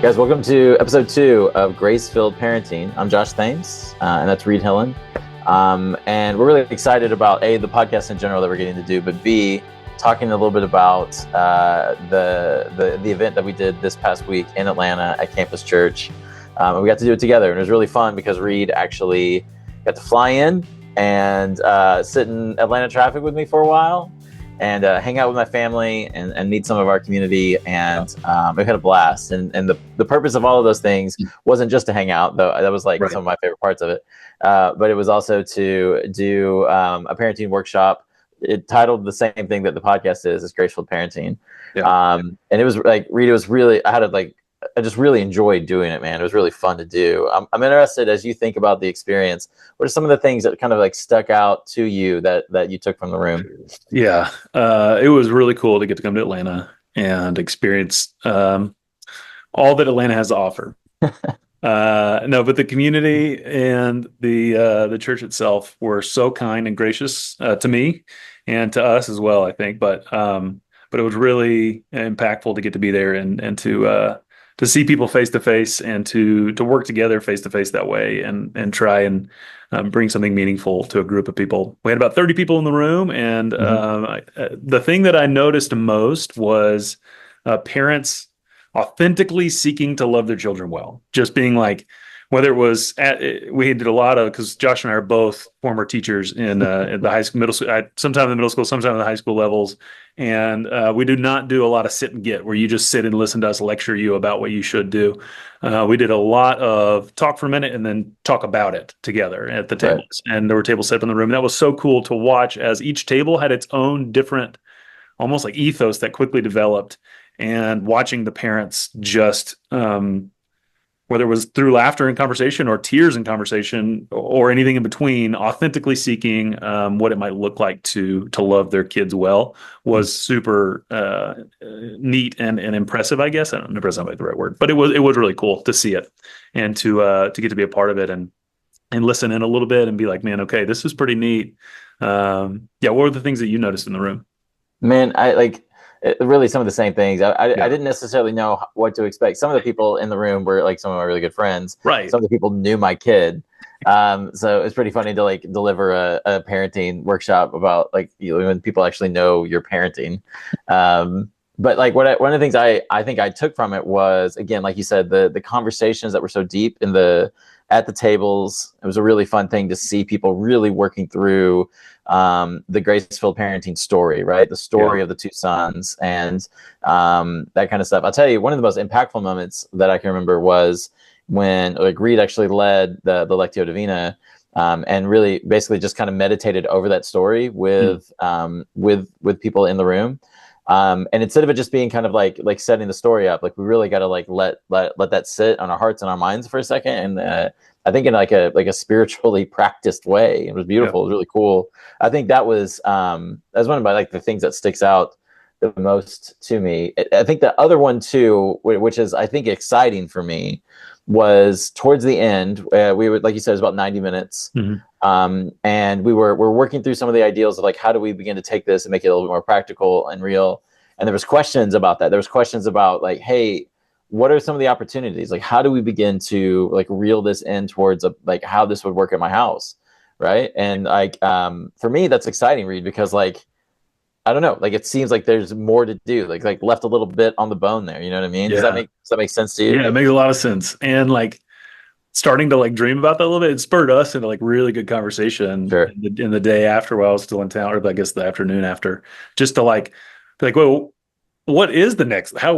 Guys, welcome to episode 2 of Grace-Filled Parenting. I'm Josh Thames, and that's Reed Hillen. And we're really excited about, A, the podcast in general that we're getting to do, but B, talking a little bit about the event that we did this past week in Atlanta at Campus Church. And we got to do it together, and it was really fun because Reed actually got to fly in and sit in Atlanta traffic with me for a while and hang out with my family and meet some of our community. And we had a blast. And the purpose of all of those things wasn't just to hang out, though that was like some of my favorite parts of it. But it was also to do a parenting workshop. It titled the same thing that the podcast is Grace-Filled Parenting. And it was like, Reed, it was really, I just really enjoyed doing it, man. It was really fun to do. I'm interested, as you think about the experience, what are some of the things that kind of like stuck out to you that you took from the room? Yeah, it was really cool to get to come to Atlanta and experience all that Atlanta has to offer. No, but the community and the church itself were so kind and gracious to me and to us as well, I think. But it was really impactful to get to be there and to see people face to face and to work together face to face that way and try and bring something meaningful to a group of people. We had about 30 people in the room, and the thing that I noticed most was parents authentically seeking to love their children well. Just being like, whether it was we did a lot of, because Josh and I are both former teachers in the high school, middle school, sometime in the middle school, sometime in the high school levels. And we do not do a lot of sit and get where you just sit and listen to us lecture you about what you should do. We did a lot of talk for a minute and then talk about it together at the tables. And there were tables set up in the room. That was so cool to watch as each table had its own different, almost like ethos that quickly developed, and watching the parents just, whether it was through laughter and conversation or tears and conversation or anything in between, authentically seeking what it might look like to love their kids well was super neat and impressive, I guess. I don't know if that's not the right word, but it was really cool to see it and to get to be a part of it and listen in a little bit and be like, man, okay, this is pretty neat. What were the things that you noticed in the room? Man, really some of the same things. I didn't necessarily know what to expect. Some of the people in the room were like some of my really good friends. Right. Some of the people knew my kid. So it's pretty funny to like deliver a parenting workshop about like, when people actually know you're parenting. But like one of the things I think I took from it was, again, like you said, the conversations that were so deep at the tables. It was a really fun thing to see people really working through the Grace-Filled Parenting story, right? The story of the two sons and that kind of stuff. I'll tell you, one of the most impactful moments that I can remember was when like Reed actually led the Lectio Divina and really basically just kind of meditated over that story with people in the room. And instead of it just being kind of like setting the story up, like we really got to like let that sit on our hearts and our minds for a second. And I think in like a spiritually practiced way. It was beautiful. It was really cool. I think that was one of my like the things that sticks out the most to me. I think the other one too, which is I think exciting for me, was towards the end. We would, like you said, it was about 90 minutes. And we're working through some of the ideals of like, how do we begin to take this and make it a little bit more practical and real? And there was questions about that. There was questions about like, hey, what are some of the opportunities? Like, how do we begin to like reel this in towards like how this would work at my house? Right. And like, for me, that's exciting, Reed, because like, I don't know, like it seems like there's more to do, like left a little bit on the bone there. You know what I mean? Yeah. Does that make sense to you? Yeah, it makes a lot of sense. And like, starting to like dream about that a little bit, it spurred us into like really good conversation in the day after while I was still in town, or I guess the afternoon after, just to like be like, well, what is the next? How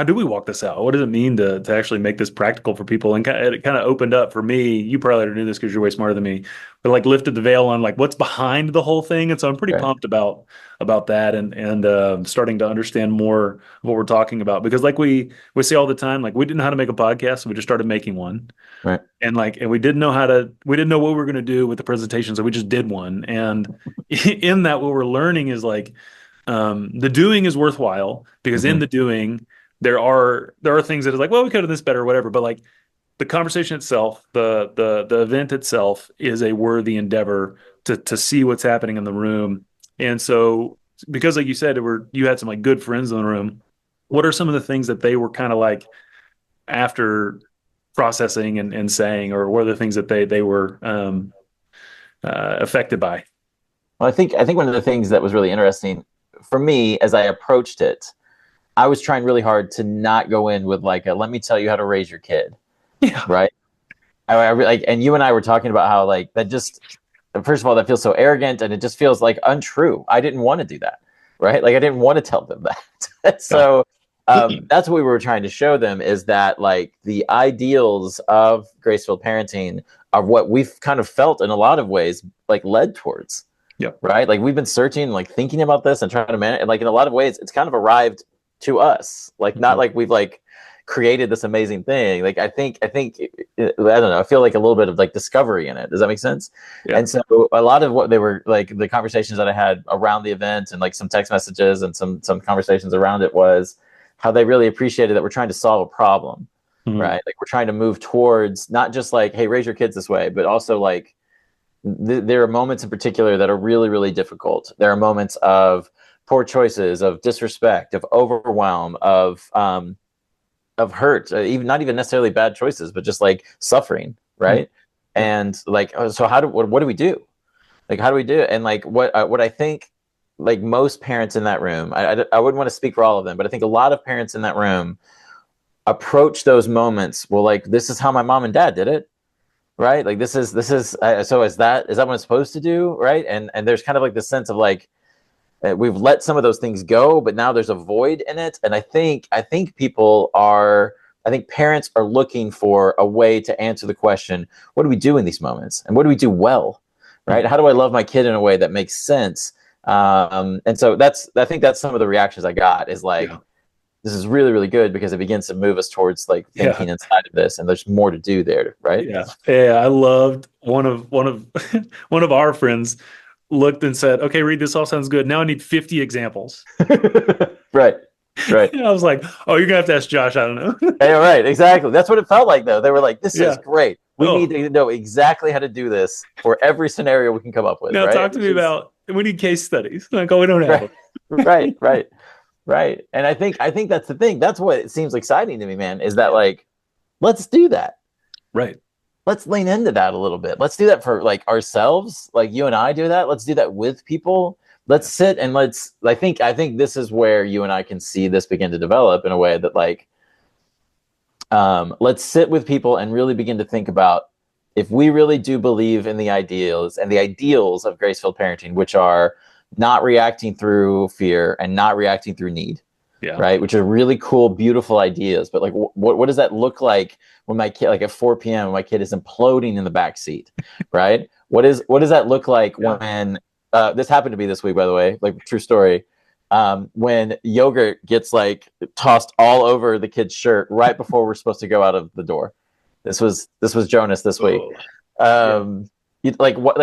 do we walk this out? What does it mean to actually make this practical for people? And it kind of opened up for me. You probably already knew this because you're way smarter than me, but like lifted the veil on like what's behind the whole thing. And so I'm pretty pumped about that and starting to understand more of what we're talking about, because like we say all the time, like we didn't know how to make a podcast, so we just started making one. Right. And we didn't know we didn't know what we were going to do with the presentation, so we just did one. And in that, what we're learning is like the doing is worthwhile, because in the doing there are things that is like, well, we could have done this better or whatever, but like the conversation itself, the event itself is a worthy endeavor to see what's happening in the room. And so, because like you said, you had some like good friends in the room, what are some of the things that they were kind of like after processing and saying, or what are the things that they were affected by? Well, I think one of the things that was really interesting for me as I approached it, I was trying really hard to not go in with like a let me tell you how to raise your kid, Yeah. right? Like, and you and I were talking about how like that just first of all that feels so arrogant and it just feels like untrue. I didn't want to do that, right? Like I didn't want to tell them that. Yeah. So that's what we were trying to show them is that like the ideals of graceful parenting are what we've kind of felt in a lot of ways like led towards, Yep. right? Like we've been searching, like thinking about this and trying to manage. And like in a lot of ways, it's kind of arrived to us. Like not like we've like created this amazing thing. Like I think I don't know. I feel like a little bit of like discovery in it. Does that make sense? Yeah. And so a lot of what they were like the conversations that I had around the event and like some text messages and some conversations around it was how they really appreciated that we're trying to solve a problem, Mhm. right? Like we're trying to move towards not just like hey raise your kids this way, but also like there are moments in particular that are really, really difficult. There are moments of poor choices, of disrespect, of overwhelm, of hurt, even not even necessarily bad choices, but just like suffering, right? Yeah. And like, so what do we do? Like, how do we do it? And like, what I think, like most parents in that room, I wouldn't want to speak for all of them, but I think a lot of parents in that room approach those moments. Well, like this is how my mom and dad did it, right? Like this is so is that what it's supposed to do, right? And there's kind of like this sense of like we've let some of those things go, but now there's a void in it. And I think people are I think parents are looking for a way to answer the question, what do we do in these moments? And what do we do well? Right? How do I love my kid in a way that makes sense? And so I think that's some of the reactions I got is like, Yeah. this is really, really good because it begins to move us towards like Yeah. thinking inside of this and there's more to do there, right? Yeah. Yeah. I loved one of one of our friends looked and said, "Okay, Reed, this all sounds good. Now I need 50 examples." Right. Right. And I was like, "Oh, you're gonna have to ask Josh. I don't know." Hey, right, exactly. That's what it felt like, though. They were like, "This is Yeah. great. We need Oh, to know exactly how to do this for every scenario we can come up with." now Right? talk to Which me is about we need case studies. Like, oh, we don't have right, them. right, right, right. And I think that's the thing. That's what it seems exciting to me, man. Is that Yeah. like, let's do that. Right. Let's lean into that a little bit. Let's do that for like ourselves, like you and I do that. Let's do that with people. Let's sit and let's. I think this is where you and I can see this begin to develop in a way that like let's sit with people and really begin to think about if we really do believe in the ideals and the ideals of grace-filled parenting, which are not reacting through fear and not reacting through need, Yeah. right? Which are really cool, beautiful ideas. But like, what does that look like when my kid, like at 4 p.m., when my kid is imploding in the back seat, right? What does that look like Yeah. when this happened to me this week, by the way, like true story. When yogurt gets like tossed all over the kid's shirt right before we're supposed to go out of the door. This was Jonas this week. Oh, yeah. Um, what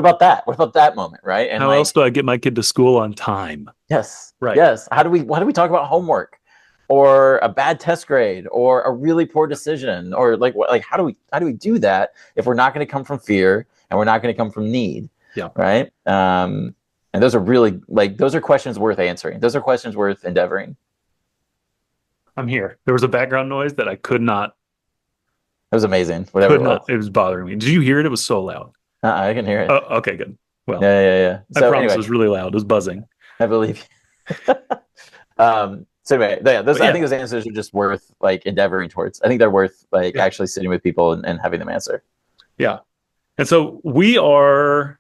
about that? What about that moment, right? And How else like, do I get my kid to school on time? yes, Right. yes. How do we talk about homework or a bad test grade or a really poor decision or like how do we do that if we're not going to come from fear and we're not going to come from need, Yeah. right? And those are really like those are questions worth answering. Those are questions worth endeavoring. I'm here. There was a background noise that I It was amazing, whatever it was. it was bothering me. Did you hear it? It was so loud. I can hear it. Oh, okay, good. Well, Yeah, yeah, yeah. I So promise it anyway, was really loud. It was buzzing. I believe. So anyway, yeah, But I yeah, think those answers are just worth like endeavoring towards. I think they're worth like yeah, actually sitting with people and having them answer. yeah. And so we are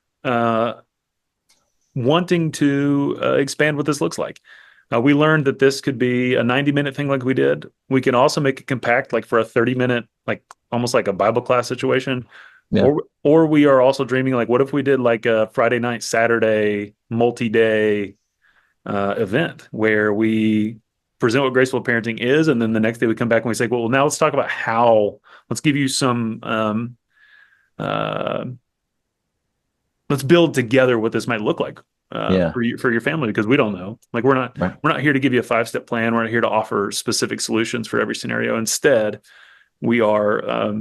wanting to expand what this looks like. We learned that this could be a 90-minute thing like we did. We can also make it compact, like for a 30-minute, like almost like a Bible class situation. Yeah. Or we are also dreaming like, what if we did like a Friday night, Saturday, multi-day event where we present what graceful parenting is, and then the next day we come back and we say, well, now let's talk about how. Let's give you some. Uh, let's build together what this might look like Yeah. for your family, because we don't know. Like Right. we're not here to give you a 5-step plan. We're not here to offer specific solutions for every scenario. Instead, we are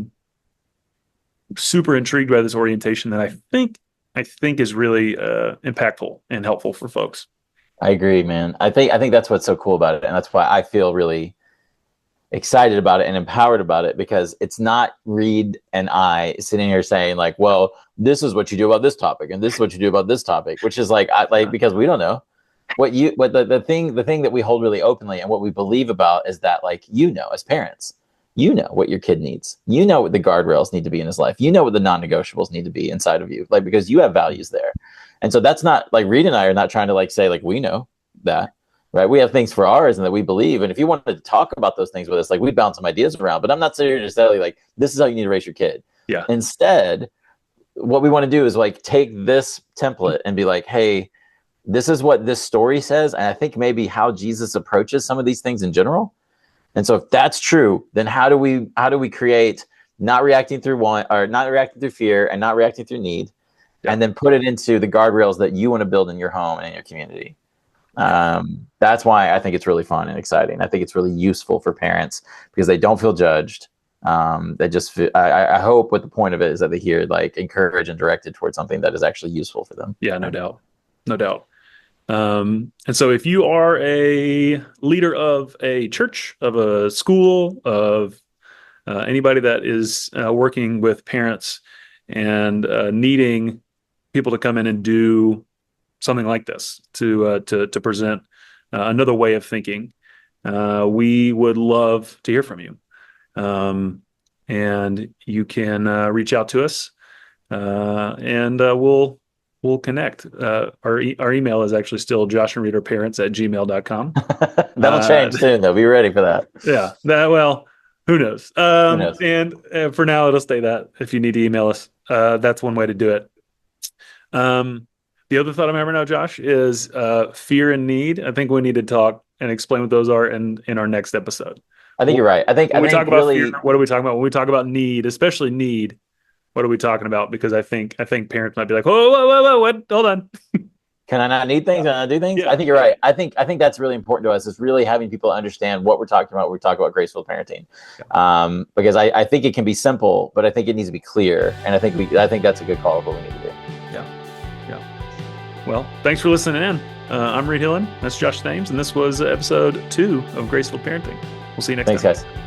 super intrigued by this orientation that I think is really impactful and helpful for folks. I agree, man. I think that's what's so cool about it, and that's why I feel really excited about it and empowered about it, because it's not Reed and I sitting here saying like, well, this is what you do about this topic and this is what you do about this topic, which is like, because we don't know what the thing that we hold really openly and what we believe about is that, like, as parents, what your kid needs, what the guardrails need to be in his life, what the non-negotiables need to be inside of you, like, because you have values there. And so that's not like Reed and I are not trying to like say like we know that. Right. We have things for ours and that we believe. And if you wanted to talk about those things with us, like, we'd bounce some ideas around, but I'm not sitting here to say like, this is how you need to raise your kid. Yeah. Instead, what we want to do is like take this template and be like, hey, this is what this story says. And I think maybe how Jesus approaches some of these things in general. And so if that's true, then how do we create not reacting through want, or not reacting through fear, and not reacting through need, and then put it into the guardrails that you want to build in your home and in your community. That's why I think it's really fun and exciting. I think it's really useful for parents because they don't feel judged. They just feel, I hope what the point of it is that they hear like encouraged and directed towards something that is actually useful for them. Yeah, no doubt. And so if you are a leader of a church, of a school, of anybody that is working with parents and needing people to come in and do something like this to present another way of thinking, we would love to hear from you. And you can reach out to us, and we'll connect. Our email is actually still joshandreederparents@gmail.com. That'll change soon, though. Be ready for that. Yeah. Who knows? Who knows? And for now, it'll stay that. If you need to email us, that's one way to do it. The other thought I'm having now, Josh, is fear and need. I think we need to talk and explain what those are in our next episode. I think you're right. When we talk about fear, what are we talking about? When we talk about need, especially need, what are we talking about? Because I think parents might be like, whoa, what? Hold on. Can I not need things? Can I not do things? Yeah. I think you're right. I think that's really important to us, is really having people understand what we're talking about when we talk about graceful parenting. Yeah. Because I think it can be simple, but I think it needs to be clear. And I think that's a good call of what we need to do. Yeah. Well, thanks for listening in. I'm Reed Hillen. That's Josh Thames. And this was episode 2 of Graceful Parenting. We'll see you next time. Thanks, guys.